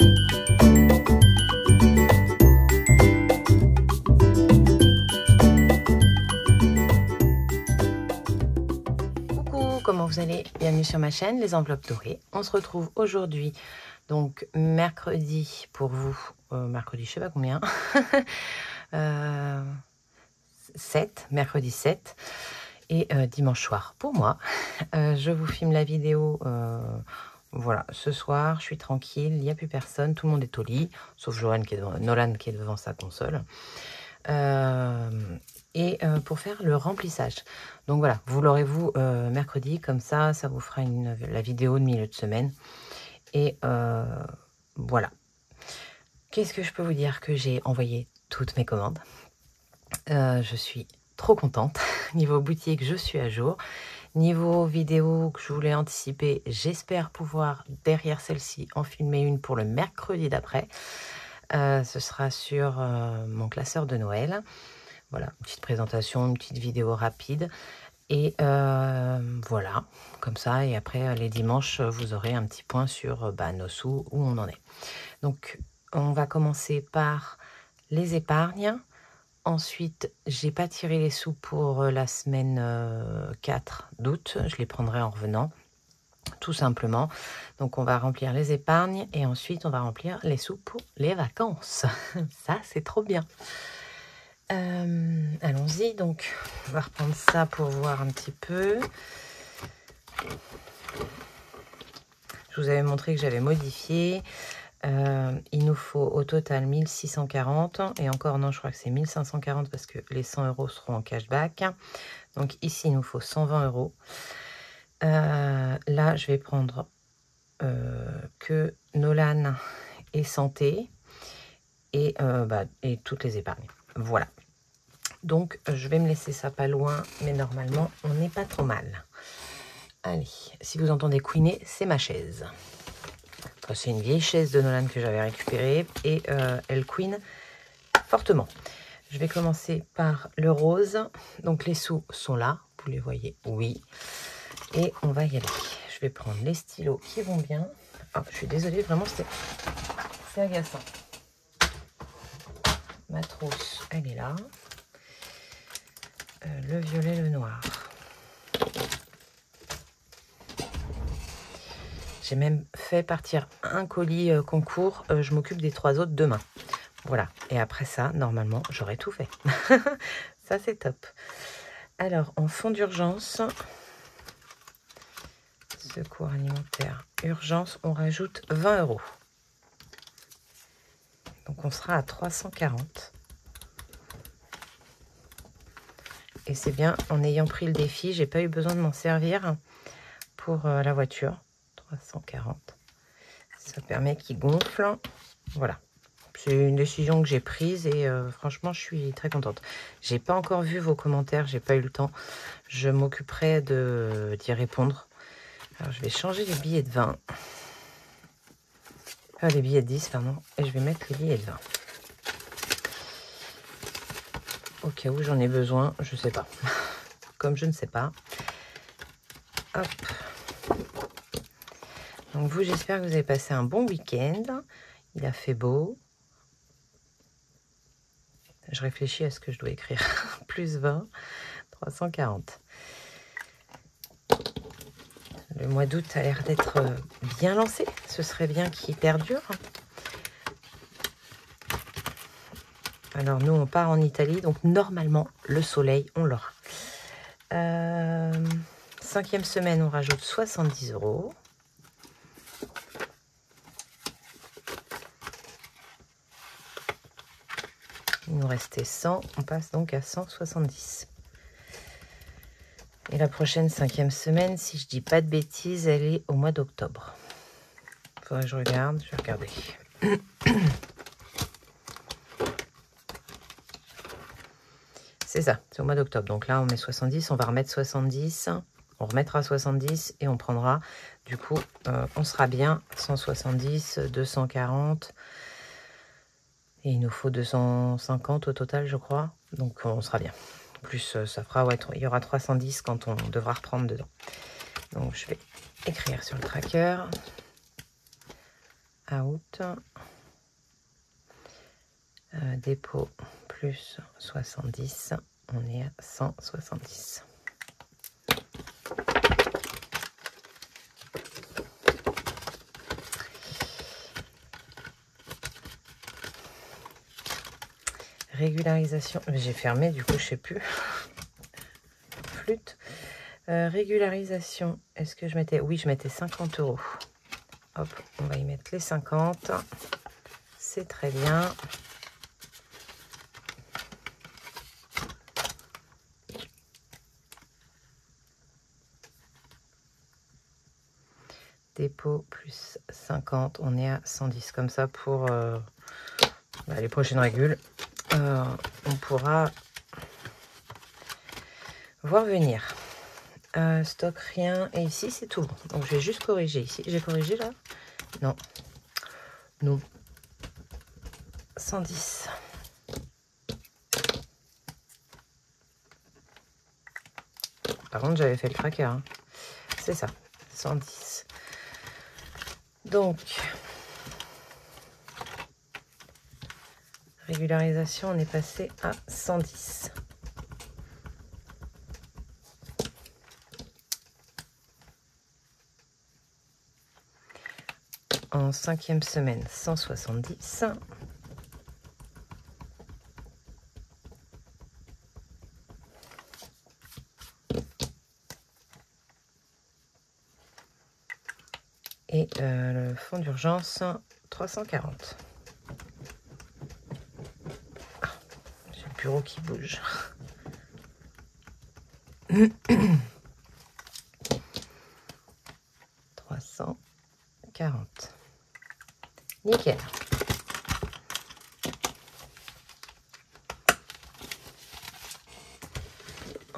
Coucou, comment vous allez? Bienvenue sur ma chaîne Les Enveloppes Dorées. On se retrouve aujourd'hui, donc mercredi pour vous, mercredi je sais pas combien, 7, mercredi 7 et dimanche soir pour moi. Je vous filme la vidéo, voilà, ce soir, je suis tranquille, il n'y a plus personne, tout le monde est au lit, sauf Nolan qui est devant sa console. Pour faire le remplissage. Donc voilà, vous l'aurez vous mercredi, comme ça vous fera la vidéo de milieu de semaine. Et voilà. Qu'est-ce que je peux vous dire? Que j'ai envoyé toutes mes commandes. Je suis trop contente. Niveau boutique, je suis à jour. Niveau vidéo que je voulais anticiper, j'espère pouvoir, derrière celle-ci, en filmer une pour le mercredi d'après. Ce sera sur mon classeur de Noël. Voilà, une petite présentation, une petite vidéo rapide. Et voilà, comme ça. Et après, les dimanches, vous aurez un petit point sur nos sous, où on en est. Donc, on va commencer par les épargnes. Ensuite, j'ai pas tiré les sous pour la semaine 4 d'août. Je les prendrai en revenant, tout simplement. Donc, on va remplir les épargnes et ensuite, on va remplir les sous pour les vacances. Ça, c'est trop bien. Allons-y, donc on va reprendre ça pour voir un petit peu. Je vous avais montré que j'avais modifié. Il nous faut au total 1640 et encore non, je crois que c'est 1540 parce que les 100 € seront en cashback. Donc ici il nous faut 120 €. Là je vais prendre que Nolan et santé et toutes les épargnes. Voilà. Donc, je vais me laisser ça pas loin, mais normalement, on n'est pas trop mal. Allez, si vous entendez couiner, c'est ma chaise. Enfin, c'est une vieille chaise de Nolan que j'avais récupérée et elle couine fortement. Je vais commencer par le rose. Donc, les sous sont là, vous les voyez, oui. Et on va y aller. Je vais prendre les stylos qui vont bien. Ah, je suis désolée, vraiment, c'est agaçant. Ma trousse, elle est là. Le violet, le noir. J'ai même fait partir un colis concours. Je m'occupe des 3 autres demain. Voilà. Et après ça, normalement, j'aurai tout fait. Ça, c'est top. Alors, en fond d'urgence, secours alimentaire, urgence, on rajoute 20 €. Donc, on sera à 340. Et c'est bien, en ayant pris le défi, j'ai pas eu besoin de m'en servir pour la voiture. 340. Ça permet qu'il gonfle. Voilà. C'est une décision que j'ai prise et franchement, je suis très contente. J'ai pas encore vu vos commentaires, j'ai pas eu le temps. Je m'occuperai d'y répondre. Alors, je vais changer les billets de 20. Les billets de 10, pardon. Et je vais mettre les billets de 20. Au cas où j'en ai besoin, je sais pas. Comme je ne sais pas. Hop. Donc vous, j'espère que vous avez passé un bon week-end. Il a fait beau. Je réfléchis à ce que je dois écrire. Plus 20, 340. Le mois d'août a l'air d'être bien lancé. Ce serait bien qu'il perdure. Alors, nous, on part en Italie. Donc, normalement, le soleil, on l'aura. 5e semaine, on rajoute 70 €. Il nous restait 100. On passe donc à 170. Et la prochaine 5e semaine, si je dis pas de bêtises, elle est au mois d'octobre. Il faudrait que je regarde. Je vais regarder. C'est ça, c'est au mois d'octobre. Donc là, on met 70, on va remettre 70. On remettra 70 et on prendra, du coup, on sera bien 170, 240. Et il nous faut 250 au total, je crois. Donc on sera bien. Plus ça fera, ouais, il y aura 310 quand on devra reprendre dedans. Donc je vais écrire sur le tracker. out. Dépôt plus 70, on est à 170. Régularisation, j'ai fermé, du coup je sais plus. Flûte. Régularisation, est-ce que je mettais, oui, je mettais 50 €. Hop, on va y mettre les 50. C'est très bien. Dépôt plus 50, on est à 110. Comme ça, pour les prochaines régules, on pourra voir venir. Stock, rien. Et ici, c'est tout bon. Donc, je vais juste corriger ici. J'ai corrigé là? Non. Non. 110. Par contre, j'avais fait le cracker. Hein. C'est ça. 110. Donc, régularisation, on est passé à 110. En 5e semaine, 170. Et le fond d'urgence, 340. Ah, j'ai le bureau qui bouge. « 340. Nickel.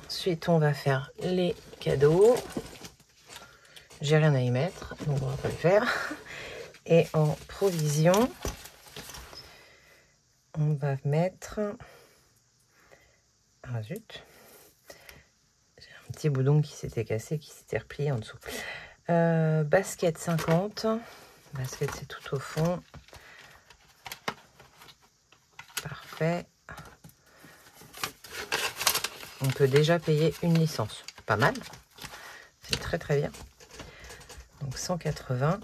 Ensuite, on va faire les cadeaux. J'ai rien à y mettre, donc on va pas le faire. Et en provision, on va mettre... Ah zut. J'ai un petit boudon qui s'était cassé, qui s'était replié en dessous. Basket 50. Basket, c'est tout au fond. Parfait. On peut déjà payer une licence. Pas mal. C'est très très bien. Donc 180.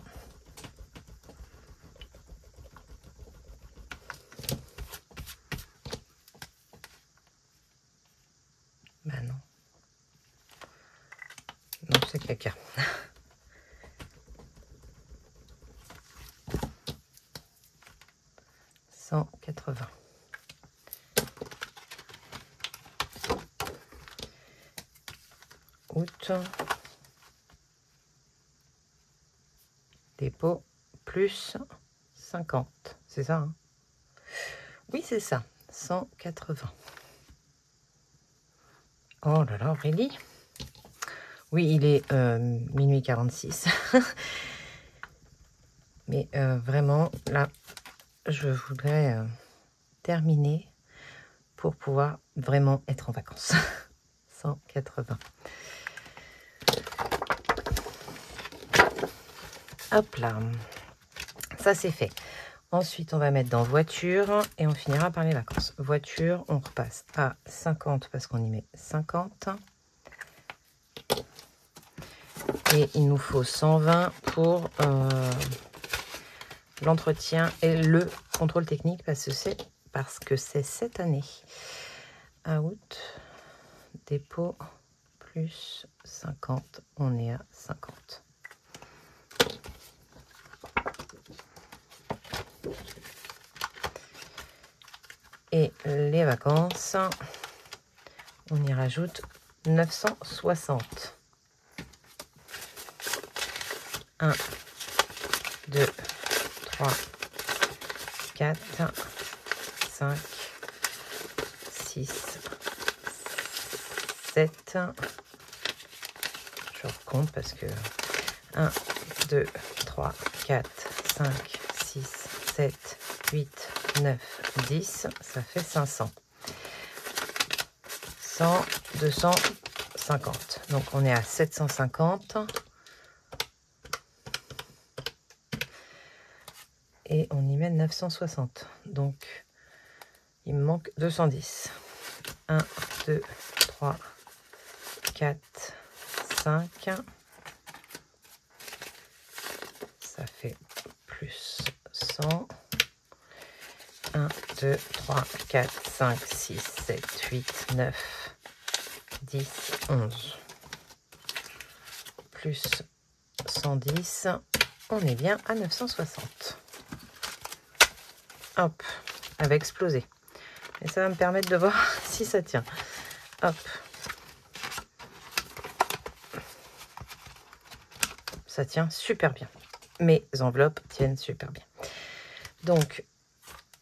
Bah non. Non, c'est caca. « 180. Août. Dépôt plus 50. C'est ça, hein? Oui, c'est ça. 180. Oh là là, Aurélie. Oui, il est minuit 46. Mais vraiment, là, je voudrais terminer pour pouvoir vraiment être en vacances. 180. Hop là. Ça, c'est fait. Ensuite, on va mettre dans voiture et on finira par les vacances. Voiture, on repasse à 50 parce qu'on y met 50. Et il nous faut 120 pour l'entretien et le contrôle technique parce que c'est cette année. Out, dépôt, plus 50, on est à 50. Et les vacances, on y rajoute 960. 1, 2, 3, 4, 5, 6, 7. Je recompte parce que 1, 2, 3, 4, 5, 6, 7, 8, 9, 10. Ça fait 500. 100, 250. Donc on est à 750. on y met 960. Donc, il me manque 210. 1, 2, 3, 4, 5. Ça fait plus 100. 1, 2, 3, 4, 5, 6, 7, 8, 9, 10, 11. Plus 110. On est bien à 960. Hop, elle va exploser. Et ça va me permettre de voir si ça tient. Hop. Ça tient super bien. Mes enveloppes tiennent super bien. Donc,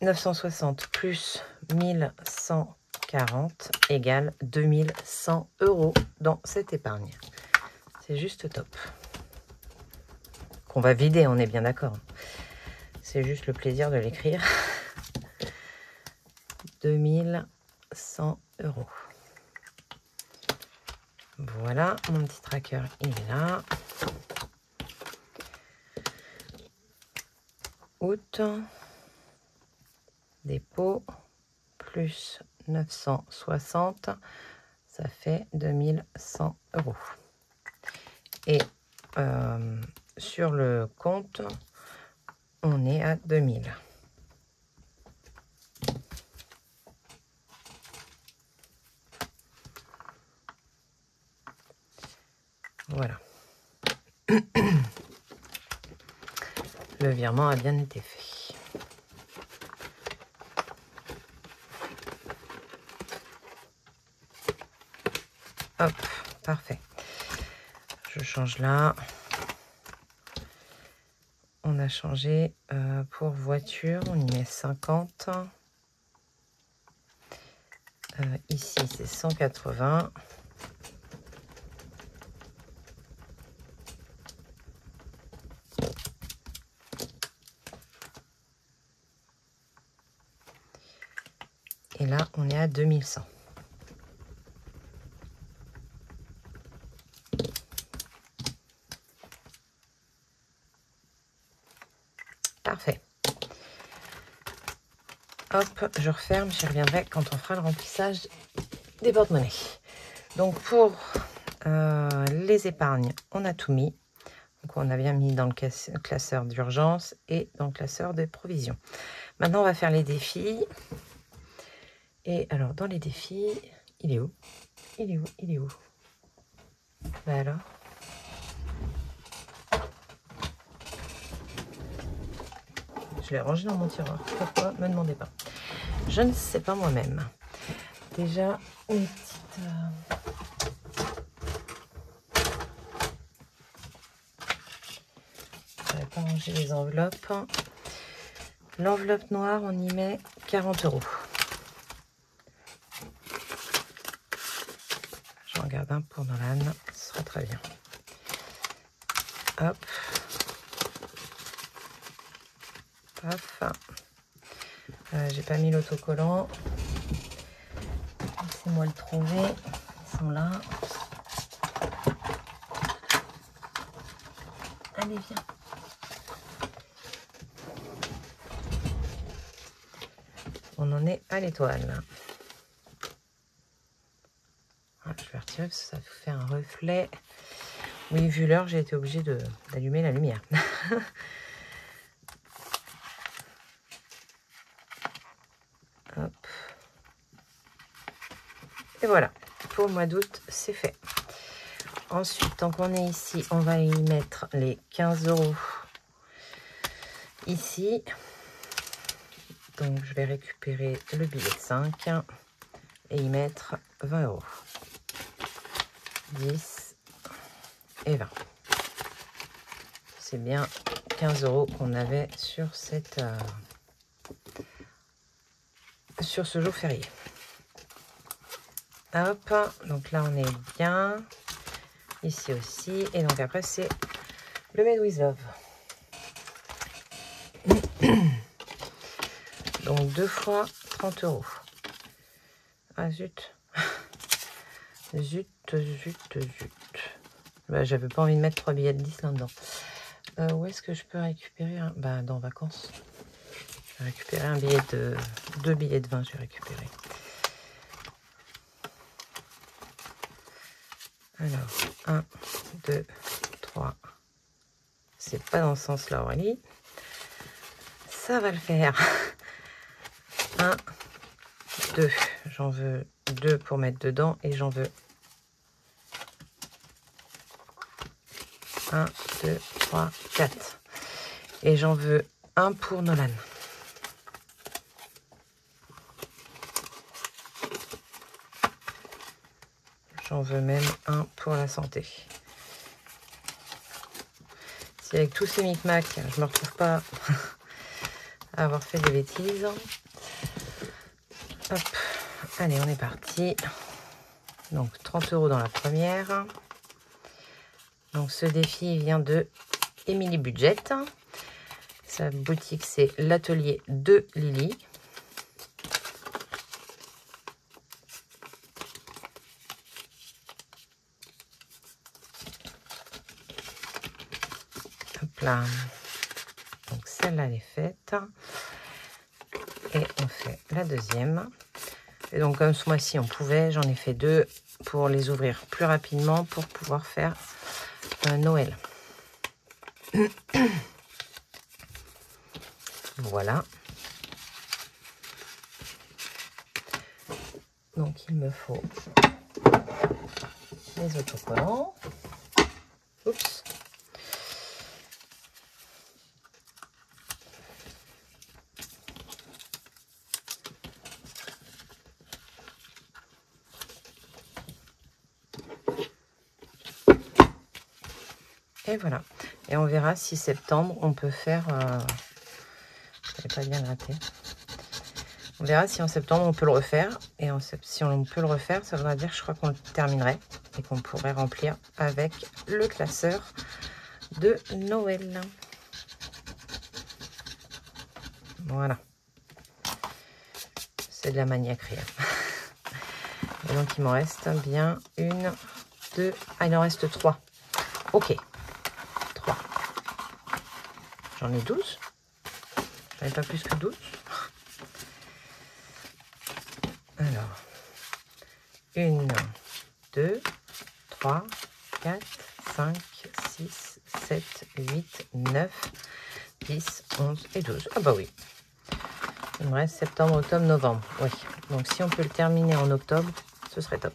960 plus 1140 égale 2100 € dans cette épargne. C'est juste top. Qu'on va vider, on est bien d'accord. C'est juste le plaisir de l'écrire. 2100 €. Voilà, mon petit tracker, il est là. Août, dépôt, plus 960, ça fait 2100 €. Et sur le compte, on est à 2000. Voilà. Le virement a bien été fait. Hop, parfait. Je change là. On a changé pour voiture, on y met 50. Ici, c'est 180. Et là, on est à 2100. Parfait. Hop, je referme, j'y reviendrai quand on fera le remplissage des porte-monnaies. Donc pour les épargnes, on a tout mis. Donc on a bien mis dans le classeur d'urgence et dans le classeur des provisions. Maintenant, on va faire les défis. Et alors, dans les défis, il est où? Il est où? Il est où? Bah alors? Je l'ai rangé dans mon tiroir. Pourquoi? Me demandez pas. Je ne sais pas moi-même. Déjà, une petite... Je n'avais pas rangé les enveloppes. L'enveloppe noire, on y met 40 €. J'en regarde un pour Nolan, ce sera très bien. Hop. Paf. J'ai pas mis l'autocollant. Laissez-moi le trouver. Ils sont là. Allez, viens. On en est à l'étoile. Ah, je vais retirer parce que ça fait un reflet. Oui, vu l'heure, j'ai été obligée d'allumer la lumière. Hop. Et voilà, pour le mois d'août, c'est fait. Ensuite, tant qu'on est ici, on va y mettre les 15 € ici. Donc, je vais récupérer le billet de 5 et y mettre 20 €. 10 et 20. C'est bien 15 € qu'on avait sur cette sur ce jour férié. Hop, donc là on est bien. Ici aussi. Et donc après c'est le Made with Love. Donc 2 fois 30 €. Ah zut. Zut. Bah, j'avais pas envie de mettre 3 billets de 10 là-dedans. Où est-ce que je peux récupérer un... Bah, dans vacances. Je vais récupérer un billet de... 2 billets de 20, je vais récupérer. Alors, 1, 2, 3. C'est pas dans ce sens-là, Aurélie. Ça va le faire. 1, 2. J'en veux 2 pour mettre dedans et j'en veux 1, 2, 3, 4. Et j'en veux un pour Nolan. J'en veux même un pour la santé. Si avec tous ces micmacs, je me retrouve pas à avoir fait des bêtises. Hop, allez, on est parti. Donc 30 € dans la première. Donc ce défi vient de Emily Budget. Sa boutique, c'est l'atelier de Lily. Hop là. Donc celle-là, elle est faite. Et on fait la deuxième. Et donc comme ce mois-ci, on pouvait, j'en ai fait 2 pour les ouvrir plus rapidement pour pouvoir faire Noël. Voilà. Donc il me faut les autocollants. Oups. Et voilà. Et on verra si septembre, on peut faire... je n'avais pas bien gratté. On verra si en septembre, on peut le refaire. Et si on peut le refaire, ça voudra dire que je crois qu'on le terminerait. Et qu'on pourrait remplir avec le classeur de Noël. Voilà. C'est de la maniaquerie. Et donc, il m'en reste bien 1, 2... Ah, il en reste 3. Ok. 3. J'en ai 12. J'en ai pas plus que 12. Alors, 1, 2, 3, 4, 5, 6, 7, 8, 9, 10, 11 et 12. Ah bah oui. Il me reste septembre, octobre, novembre. Oui. Donc si on peut le terminer en octobre, ce serait top.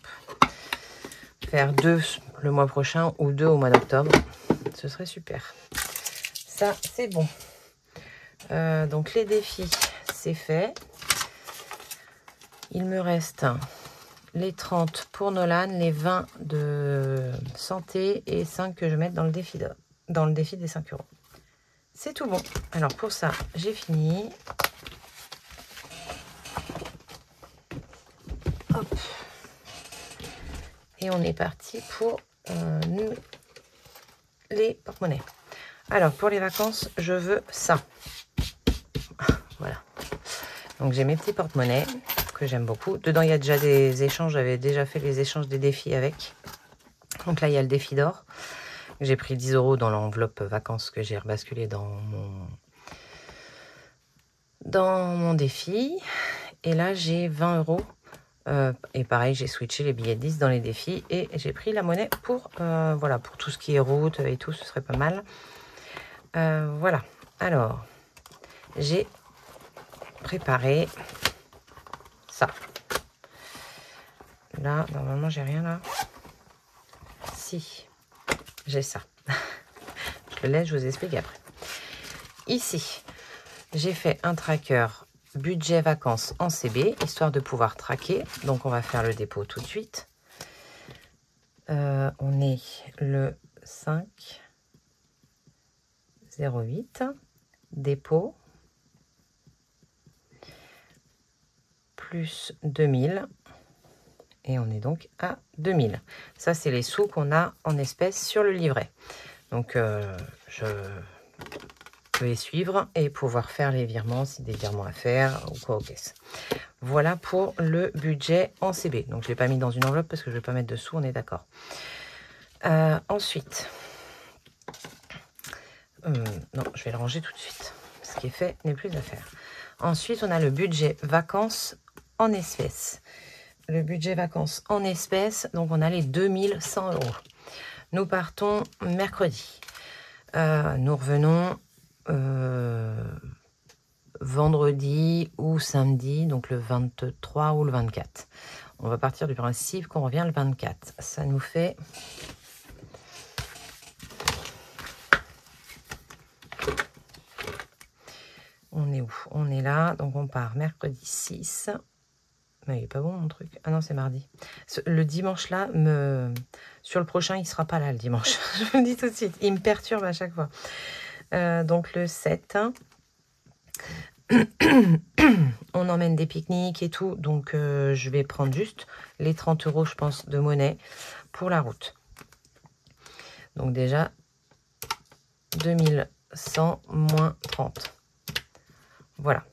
Faire 2 le mois prochain ou 2 au mois d'octobre, ce serait super. Ça, c'est bon. Donc les défis, c'est fait. Il me reste les 30 pour Nolan, les 20 de santé et 5 que je mette dans le défi des 5 €. C'est tout bon. Alors pour ça, j'ai fini. Hop. Et on est parti pour les porte-monnaies. Alors pour les vacances, je veux ça. Voilà. Donc j'ai mes petits porte-monnaies que j'aime beaucoup. Dedans, il y a déjà des échanges. J'avais déjà fait les échanges des défis avec. Donc là, il y a le défi d'or. J'ai pris 10 € dans l'enveloppe vacances que j'ai rebasculé dans mon défi. Et là, j'ai 20 €. Et pareil, j'ai switché les billets de 10 dans les défis. Et j'ai pris la monnaie pour, voilà, pour tout ce qui est route et tout. Ce serait pas mal. Voilà. Alors, j'ai préparé ça. Là, normalement, j'ai rien là. Si, j'ai ça. Je le laisse, je vous explique après. Ici, j'ai fait un tracker budget vacances en CB, histoire de pouvoir traquer. Donc, on va faire le dépôt tout de suite. On est le 5/08. Dépôt. Plus 2000. Et on est donc à 2000. Ça, c'est les sous qu'on a en espèces sur le livret. Donc, je peux les suivre et pouvoir faire les virements, si des virements à faire ou quoi aux caisses. Voilà pour le budget en CB. Donc, je ne l'ai pas mis dans une enveloppe parce que je ne vais pas mettre de sous, on est d'accord. Ensuite, non, je vais le ranger tout de suite. Ce qui est fait n'est plus à faire. Ensuite, on a le budget vacances en espèces. Le budget vacances en espèces, donc on a les 2100 €. Nous partons mercredi. Nous revenons vendredi ou samedi, donc le 23 ou le 24. On va partir du principe qu'on revient le 24. Ça nous fait... On est où? On est là, donc on part mercredi 6. Mais il est pas bon mon truc. Ah non, c'est mardi. Le dimanche là, sur le prochain, il sera pas là le dimanche. Je vous le dis tout de suite. Il me perturbe à chaque fois. Donc le 7. On emmène des pique-niques et tout. Donc je vais prendre juste les 30 €, je pense, de monnaie pour la route. Donc déjà, 2100 moins 30. Voilà.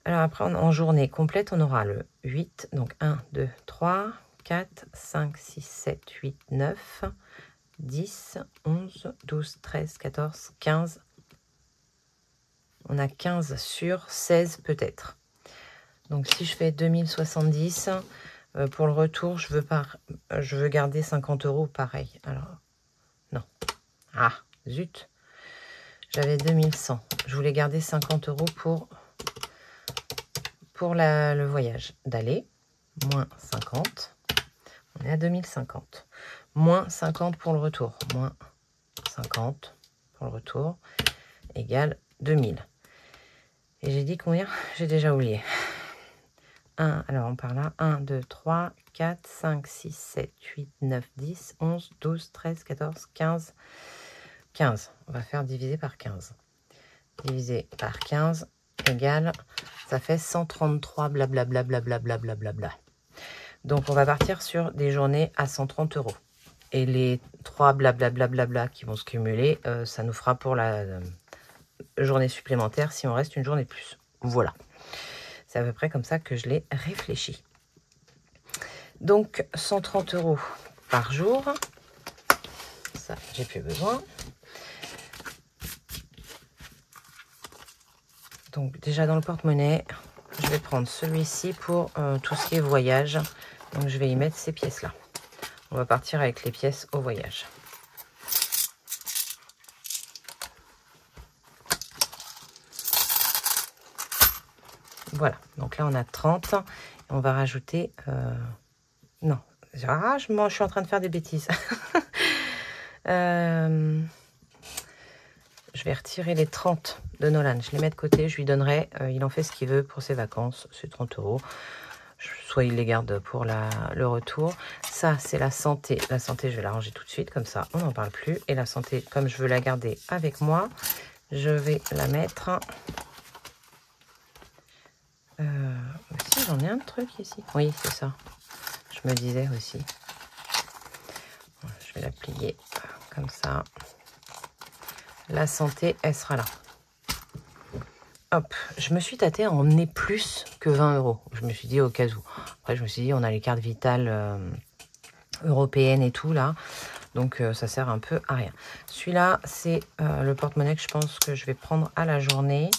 Alors après, en journée complète, on aura le 8. Donc 1, 2, 3, 4, 5, 6, 7, 8, 9, 10, 11, 12, 13, 14, 15. On a 15 sur 16 peut-être. Donc si je fais 2070, pour le retour, je veux garder 50 € pareil. Alors, non. Ah, zut. J'avais 2100. Je voulais garder 50 € pour le voyage d'aller. Moins 50. On est à 2050. Moins 50 pour le retour. Moins 50 pour le retour. Égale 2000. Et j'ai dit combien? J'ai déjà oublié. 1, alors on part là. 1, 2, 3, 4, 5, 6, 7, 8, 9, 10, 11, 12, 13, 14, 15. 15. On va faire diviser par 15. Divisé par 15 égale, ça fait 133 blablabla. Donc on va partir sur des journées à 130 €. Et les 3 blablabla qui vont se cumuler, ça nous fera pour la journée supplémentaire si on reste une journée de plus. Voilà. C'est à peu près comme ça que je l'ai réfléchi. Donc 130 € par jour. Ça, j'ai plus besoin. Donc déjà dans le porte-monnaie, je vais prendre celui-ci pour tout ce qui est voyage. Donc je vais y mettre ces pièces-là. On va partir avec les pièces au voyage. Voilà, donc là on a 30. Et on va rajouter... non, je suis en train de faire des bêtises. Je vais retirer les 30 de Nolan. Je les mets de côté, je lui donnerai. Il en fait ce qu'il veut pour ses vacances. C'est 30 €. Soit il les garde pour le retour. Ça, c'est la santé. La santé, je vais la ranger tout de suite. Comme ça, on n'en parle plus. Et la santé, comme je veux la garder avec moi, je vais la mettre... aussi, j'en ai un truc ici. Oui, c'est ça. Je me disais aussi. Je vais la plier comme ça. La santé, elle sera là. Hop, je me suis tâtée à emmener plus que 20 €. Je me suis dit au cas où. Après, je me suis dit, on a les cartes vitales européennes et tout là. Donc, ça sert un peu à rien. Celui-là, c'est le porte-monnaie que je pense que je vais prendre à la journée.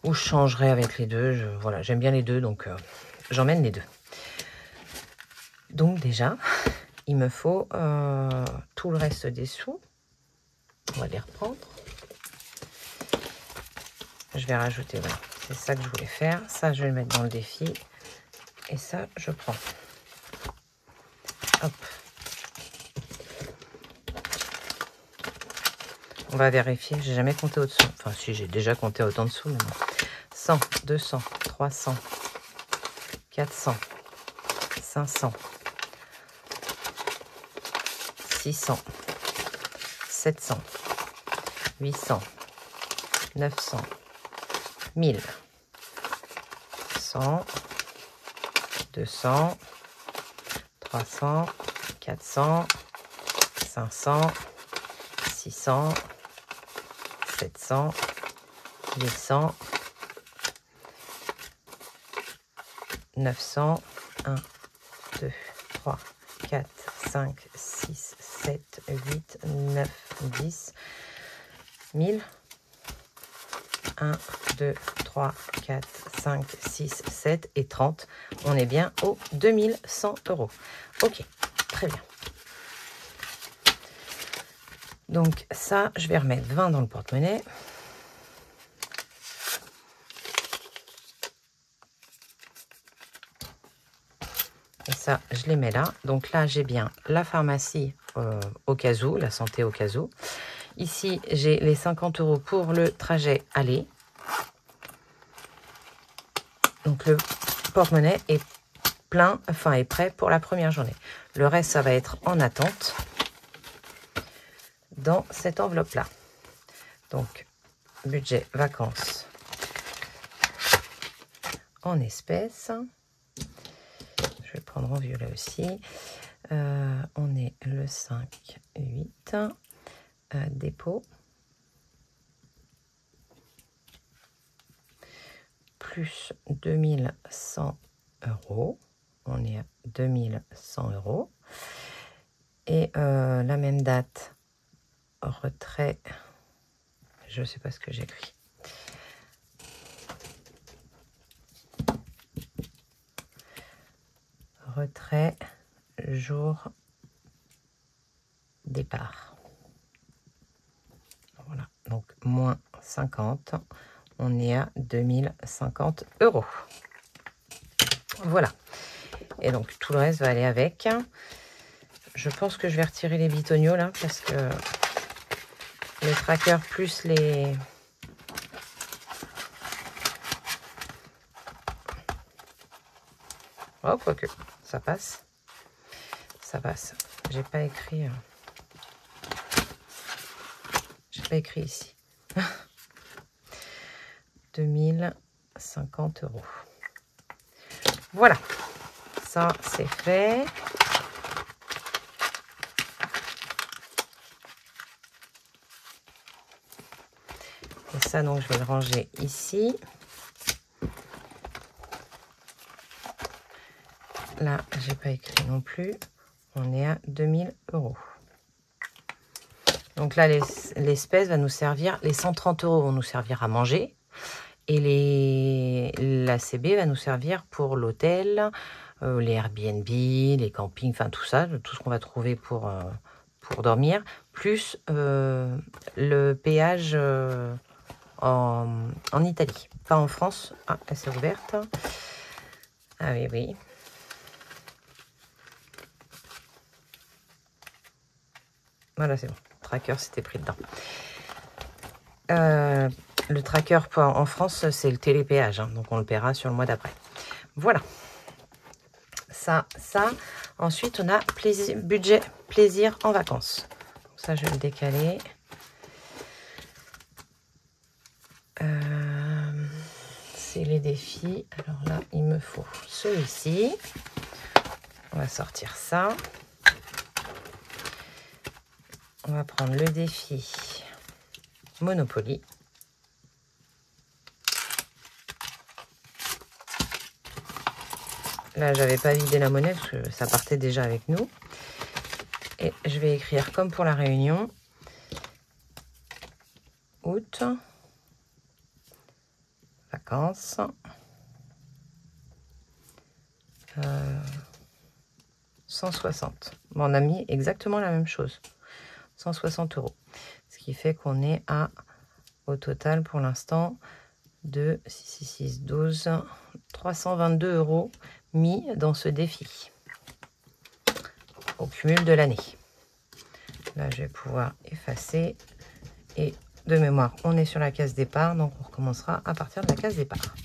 Ou je changerai avec les deux. Voilà, j'aime bien les deux, donc j'emmène les deux. Donc déjà, il me faut tout le reste des sous. On va les reprendre. Je vais rajouter, voilà, c'est ça que je voulais faire. Ça, je vais le mettre dans le défi. Et ça, je prends. Hop. On va vérifier. J'ai jamais compté au-dessous. Enfin, si, j'ai déjà compté autant de sous. Mais non. 100, 200, 300, 400, 500, 600, 700, 800, 900, 1000, 100, 200, 300, 400, 500, 600, 700, 800, 900, 1, 2, 3, 4, 5, 6, 7, 8, 9, 10, 1000, 1, 2, 2, 3, 4, 5, 6, 7 et 30. On est bien aux 2100 €. Ok, très bien. Donc ça, je vais remettre 20 dans le porte-monnaie. Et ça, je les mets là. Donc là, j'ai bien la pharmacie au cas où, la santé au cas où. Ici, j'ai les 50 € pour le trajet aller. Donc le porte-monnaie est plein, enfin est prêt pour la première journée. Le reste, ça va être en attente dans cette enveloppe-là. Donc, budget vacances en espèces. Je vais le prendre en violet aussi. On est le 5, 8. Dépôt. Plus 2100 €. On est à 2100 €. Et la même date, retrait, je ne sais pas ce que j'écris. Retrait, jour, départ. Voilà, donc moins 50. On est à 2050 €. Voilà. Et donc, tout le reste va aller avec. Je pense que je vais retirer les bitoniaux là, parce que les trackers plus les... Oh, quoique, ça passe. Ça passe. J'ai pas écrit... J'ai pas écrit ici. 2050 €. Voilà. Ça, c'est fait. Et ça, donc, je vais le ranger ici. Là, j'ai pas écrit non plus. On est à 2000 €. Donc là, l'espèce va nous servir, les 130 € vont nous servir à manger. Et la CB va nous servir pour l'hôtel, les Airbnb, les campings, enfin tout ça, tout ce qu'on va trouver pour dormir. Plus le péage en Italie, pas en France. Ah, elle s'est ouverte. Ah oui, oui. Voilà, c'est bon. Tracker, c'était pris dedans. Le tracker en France, c'est le télépéage, hein, donc on le paiera sur le mois d'après. Voilà. Ça. Ensuite, on a budget plaisir en vacances. Donc ça, je vais le décaler. C'est les défis. Alors là, il me faut celui-ci. On va sortir ça. On va prendre le défi Monopoly. Là, j'avais pas vidé la monnaie parce que ça partait déjà avec nous. Et je vais écrire comme pour la réunion. Août. Vacances. 160. Bon, on a mis exactement la même chose. 160 €. Ce qui fait qu'on est à, au total pour l'instant, de 6, 12, 322 € mis dans ce défi. Au cumul de l'année. Là, je vais pouvoir effacer. Et de mémoire, on est sur la case départ, donc on recommencera à partir de la case départ.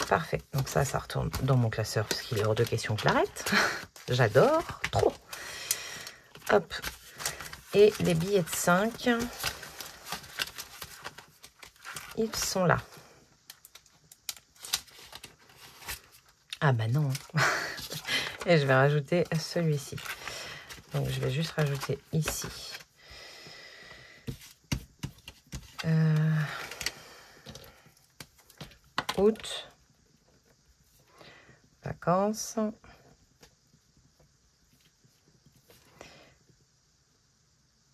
Parfait. Donc ça retourne dans mon classeur parce qu'il est hors de question que j'arrête. J'adore trop. Hop. Et les billets de 5, ils sont là. Ah bah non. Et je vais rajouter celui-ci. Donc je vais juste rajouter ici. Août. Vacances.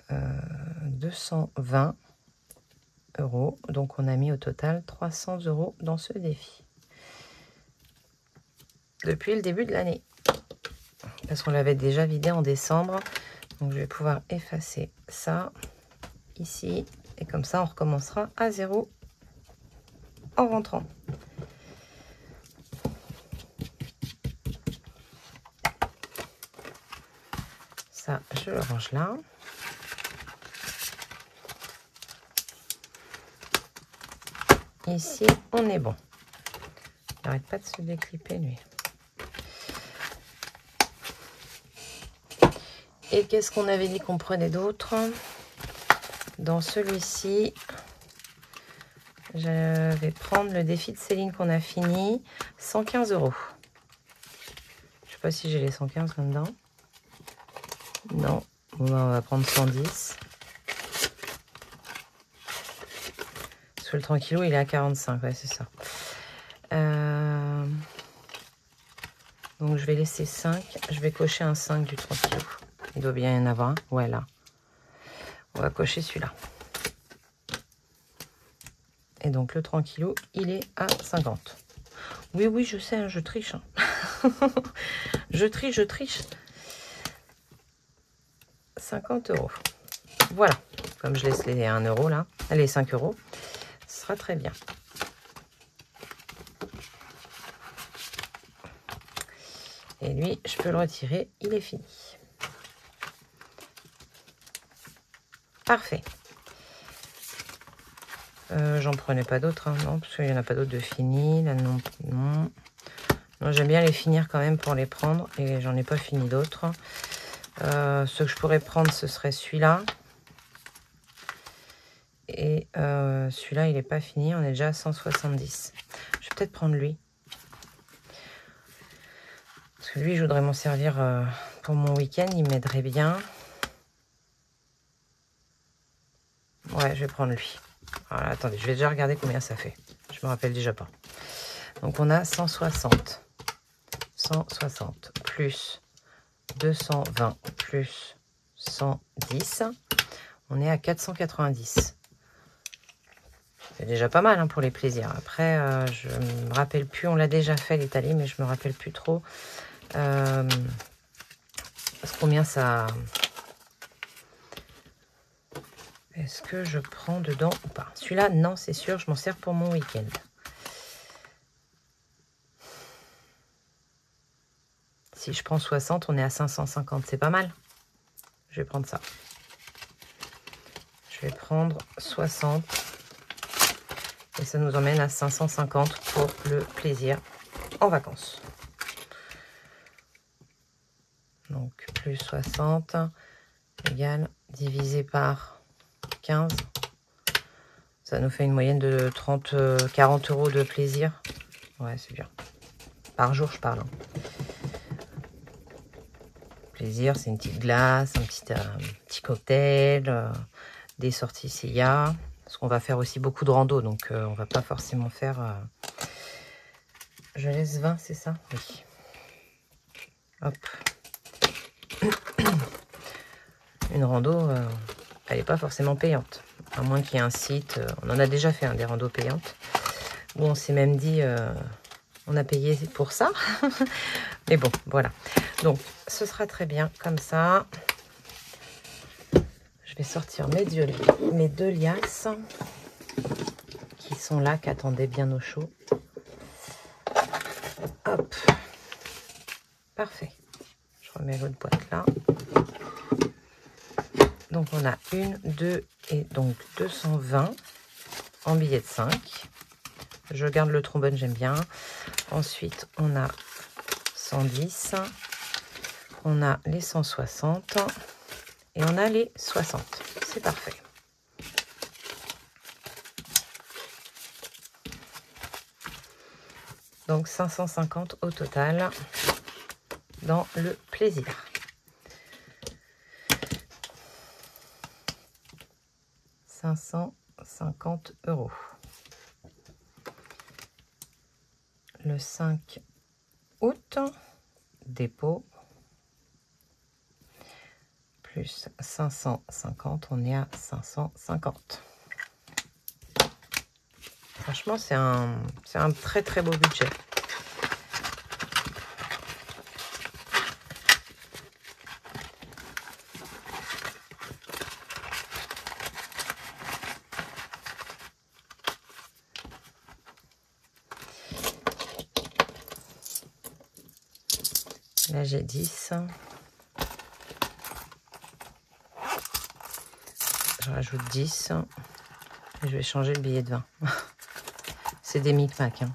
220 €. Donc, on a mis au total 300 € dans ce défi. Depuis le début de l'année. Parce qu'on l'avait déjà vidé en décembre. Donc, je vais pouvoir effacer ça ici. Et comme ça, on recommencera à 0 en rentrant. Ça, je le range là. Ici, on est bon. Il n'arrête pas de se déclipper, lui. Et qu'est-ce qu'on avait dit qu'on prenait d'autre? Dans celui-ci, je vais prendre le défi de Céline qu'on a fini. 115 €. Je sais pas si j'ai les 115 là-dedans. Non. Bon, ben, on va prendre 110. Parce que le tranquillou, il est à 45. Ouais, c'est ça. Donc, je vais laisser 5. Je vais cocher un 5 du tranquillou. Il doit bien y en avoir un. Ouais, là. On va cocher celui-là. Et donc, le tranquillou, il est à 50. Oui, oui, je sais, hein, je triche. Hein. Je triche. 50 €. Voilà. Comme je laisse les 1 € là. Allez, 5 €. Ce sera très bien. Et lui, je peux le retirer. Il est fini. Parfait. J'en prenais pas d'autres, hein, non, parce qu'il n'y en a pas d'autres de fini. Là, non. Non, j'aime bien les finir quand même pour les prendre. Et j'en ai pas fini d'autres. Ce que je pourrais prendre, ce serait celui-là. Et celui-là, il n'est pas fini. On est déjà à 170. Je vais peut-être prendre lui. Parce que lui, je voudrais m'en servir pour mon week-end. Il m'aiderait bien. Ouais, je vais prendre lui. Voilà, attendez, je vais déjà regarder combien ça fait. Je me rappelle déjà pas. Donc, on a 160. 160 plus 220 plus 110. On est à 490. C'est déjà pas mal hein, pour les plaisirs. Après, je me rappelle plus. On l'a déjà fait l'Italie, mais je me rappelle plus trop. Combien ça... Est-ce que je prends dedans ou pas? Celui-là, non, c'est sûr, je m'en sers pour mon week-end. Si je prends 60, on est à 550. C'est pas mal. Je vais prendre ça. Je vais prendre 60. Et ça nous emmène à 550 pour le plaisir en vacances. Donc, plus 60 égale divisé par 15. Ça nous fait une moyenne de 40 € de plaisir. Ouais, c'est bien. Par jour, je parle. Hein. Plaisir, c'est une petite glace, un petit cocktail, des sorties s'il y a. Parce qu'on va faire aussi beaucoup de rando, donc on va pas forcément faire... Je laisse 20, c'est ça? Oui. Hop. Une rando, elle n'est pas forcément payante. À moins qu'il y ait un site, on en a déjà fait des randos payantes. Où on s'est même dit, on a payé pour ça. Mais bon, voilà. Donc, ce sera très bien comme ça. Je vais sortir mes deux liasses qui sont là, qui attendaient bien au chaud. Hop. Parfait. Je remets l'autre boîte là. Donc, on a 1, 2 et donc 220 en billets de 5. Je garde le trombone, j'aime bien. Ensuite, on a 110. On a les 160. Et on a les 60. C'est parfait. Donc 550 au total dans le plaisir. « 550 €. Le 5 août, dépôt, plus 550, on est à 550. franchement, c'est un très très beau budget. Là, j'ai 10. Je rajoute 10. Et je vais changer le billet de 20. C'est des micmacs. Hein.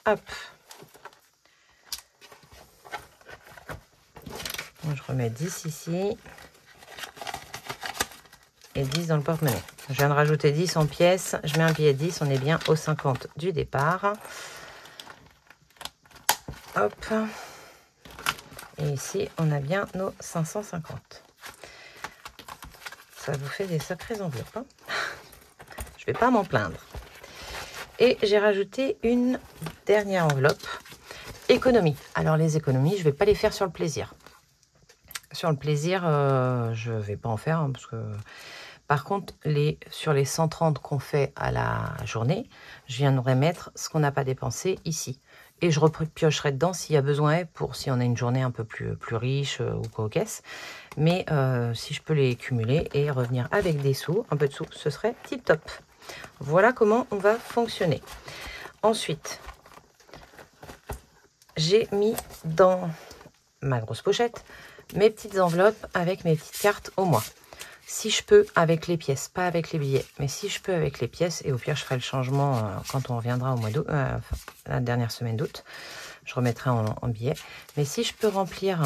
Hop. Bon, je remets 10 ici. Et 10 dans le porte-monnaie. Je viens de rajouter 10 en pièces. Je mets un billet de 10. On est bien au 50 du départ. Hop. Et ici, on a bien nos 550. Ça vous fait des sacrées enveloppes. Hein. Je vais pas m'en plaindre. Et j'ai rajouté une dernière enveloppe. Économie. Alors les économies, je ne vais pas les faire sur le plaisir. Sur le plaisir, je ne vais pas en faire. Hein, parce que... Par contre, sur les 130 qu'on fait à la journée, je viendrai mettre ce qu'on n'a pas dépensé ici. Et je repiocherai dedans s'il y a besoin, pour si on a une journée un peu plus riche ou cocasse. Mais si je peux les cumuler et revenir avec des sous, un peu de sous, ce serait tip top. Voilà comment on va fonctionner. Ensuite, j'ai mis dans ma grosse pochette mes petites enveloppes avec mes petites cartes au mois. Si je peux avec les pièces, pas avec les billets, mais si je peux avec les pièces, et au pire je ferai le changement quand on reviendra au mois d'août, la dernière semaine d'août, je remettrai en billets. Mais si je peux remplir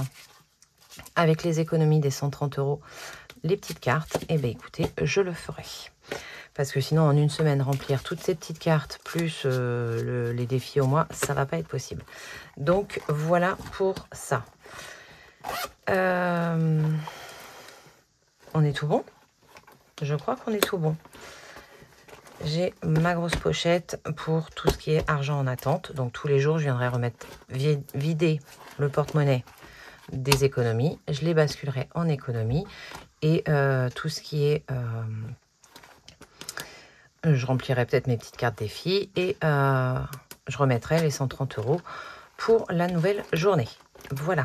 avec les économies des 130 € les petites cartes, et bien écoutez, je le ferai. Parce que sinon en une semaine remplir toutes ces petites cartes plus les défis au mois, ça va pas être possible. Donc voilà pour ça. On est tout bon? Je crois qu'on est tout bon. J'ai ma grosse pochette pour tout ce qui est argent en attente. Donc tous les jours, je viendrai vider le porte-monnaie des économies. Je les basculerai en économies. Et tout ce qui est... je remplirai peut-être mes petites cartes défis. Et je remettrai les 130 € pour la nouvelle journée. Voilà.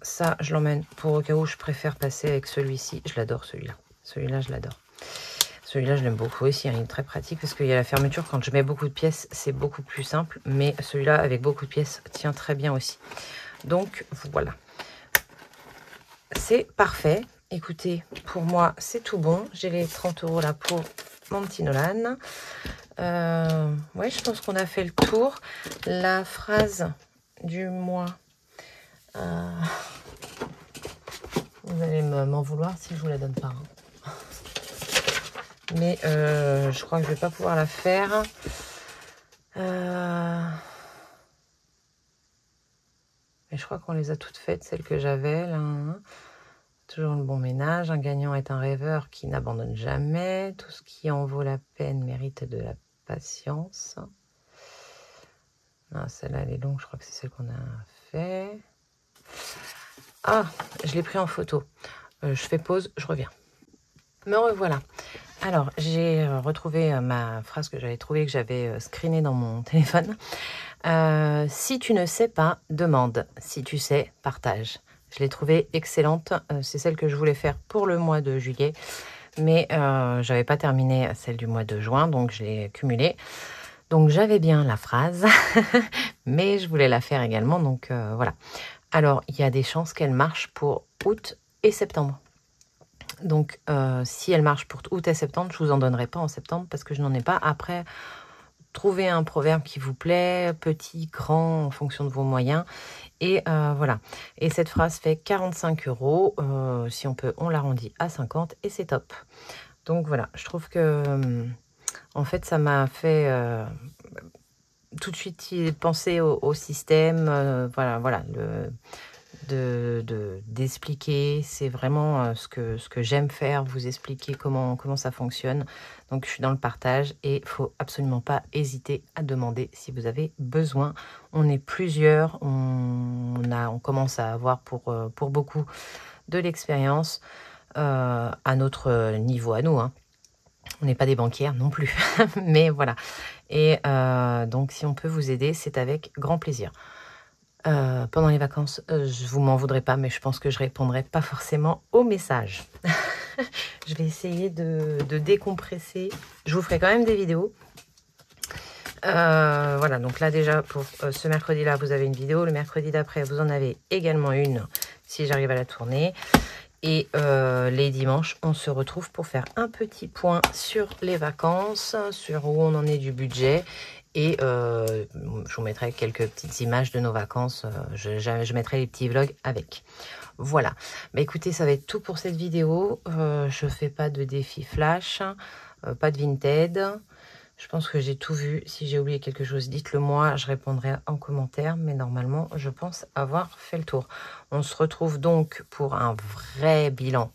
Ça, je l'emmène pour au cas où je préfère passer avec celui-ci. Je l'adore celui-là. Celui-là, je l'adore. Celui-là, je l'aime beaucoup aussi. Hein. Il est très pratique parce qu'il y a la fermeture. Quand je mets beaucoup de pièces, c'est beaucoup plus simple. Mais celui-là, avec beaucoup de pièces, tient très bien aussi. Donc, voilà. C'est parfait. Écoutez, pour moi, c'est tout bon. J'ai les 30 € là pour mon petit Nolan. Ouais, je pense qu'on a fait le tour. La phrase du mois... vous allez m'en vouloir si je vous la donne pas. Hein. Mais je crois que je vais pas pouvoir la faire. Mais je crois qu'on les a toutes faites, celles que j'avais là. Toujours le bon ménage. Un gagnant est un rêveur qui n'abandonne jamais. Tout ce qui en vaut la peine mérite de la patience. Celle-là, elle est longue. Je crois que c'est celle qu'on a fait. Ah, je l'ai pris en photo. Je fais pause, je reviens. Me revoilà. Alors, j'ai retrouvé ma phrase que j'avais trouvée, que j'avais screenée dans mon téléphone. Si tu ne sais pas, demande. Si tu sais, partage. Je l'ai trouvée excellente. C'est celle que je voulais faire pour le mois de juillet. Mais j'avais pas terminé celle du mois de juin, donc je l'ai cumulée. Donc, j'avais bien la phrase, mais je voulais la faire également. Donc, voilà. Alors, il y a des chances qu'elle marche pour août et septembre. Donc, si elle marche pour août et septembre, je ne vous en donnerai pas en septembre parce que je n'en ai pas. Après, trouvez un proverbe qui vous plaît, petit, grand, en fonction de vos moyens. Et voilà. Et cette phrase fait 45 €. Si on peut, on l'arrondit à 50 et c'est top. Donc, voilà. Je trouve que, en fait, ça m'a fait... tout de suite penser au système, voilà, d'expliquer. C'est vraiment ce que j'aime faire, vous expliquer comment ça fonctionne. Donc, je suis dans le partage et il ne faut absolument pas hésiter à demander si vous avez besoin. On est plusieurs, on commence à avoir pour beaucoup de l'expérience à notre niveau à nous, hein. On n'est pas des banquières non plus, mais voilà. Et donc, si on peut vous aider, c'est avec grand plaisir. Pendant les vacances, je vous m'en voudrais pas, mais je pense que je répondrai pas forcément aux messages. Je vais essayer de décompresser. Je vous ferai quand même des vidéos. Voilà, donc là déjà, pour ce mercredi-là, vous avez une vidéo. Le mercredi d'après, vous en avez également une, si j'arrive à la tourner. Et les dimanches, on se retrouve pour faire un petit point sur les vacances, sur où on en est du budget. Et je vous mettrai quelques petites images de nos vacances. Je mettrai les petits vlogs avec. Voilà. Bah, écoutez, ça va être tout pour cette vidéo. Je fais pas de défi flash, pas de Vinted. Je pense que j'ai tout vu. Si j'ai oublié quelque chose, dites-le moi. Je répondrai en commentaire. Mais normalement, je pense avoir fait le tour. On se retrouve donc pour un vrai bilan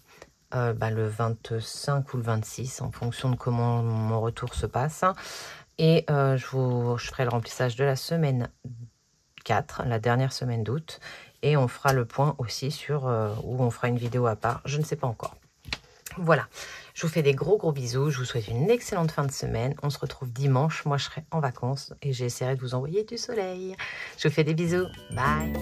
le 25 ou le 26, en fonction de comment mon retour se passe. Et je ferai le remplissage de la semaine 4, la dernière semaine d'août. Et on fera le point aussi sur où on fera une vidéo à part. Je ne sais pas encore. Voilà, je vous fais des gros bisous. Je vous souhaite une excellente fin de semaine. On se retrouve dimanche. Moi, je serai en vacances et j'essaierai de vous envoyer du soleil. Je vous fais des bisous. Bye.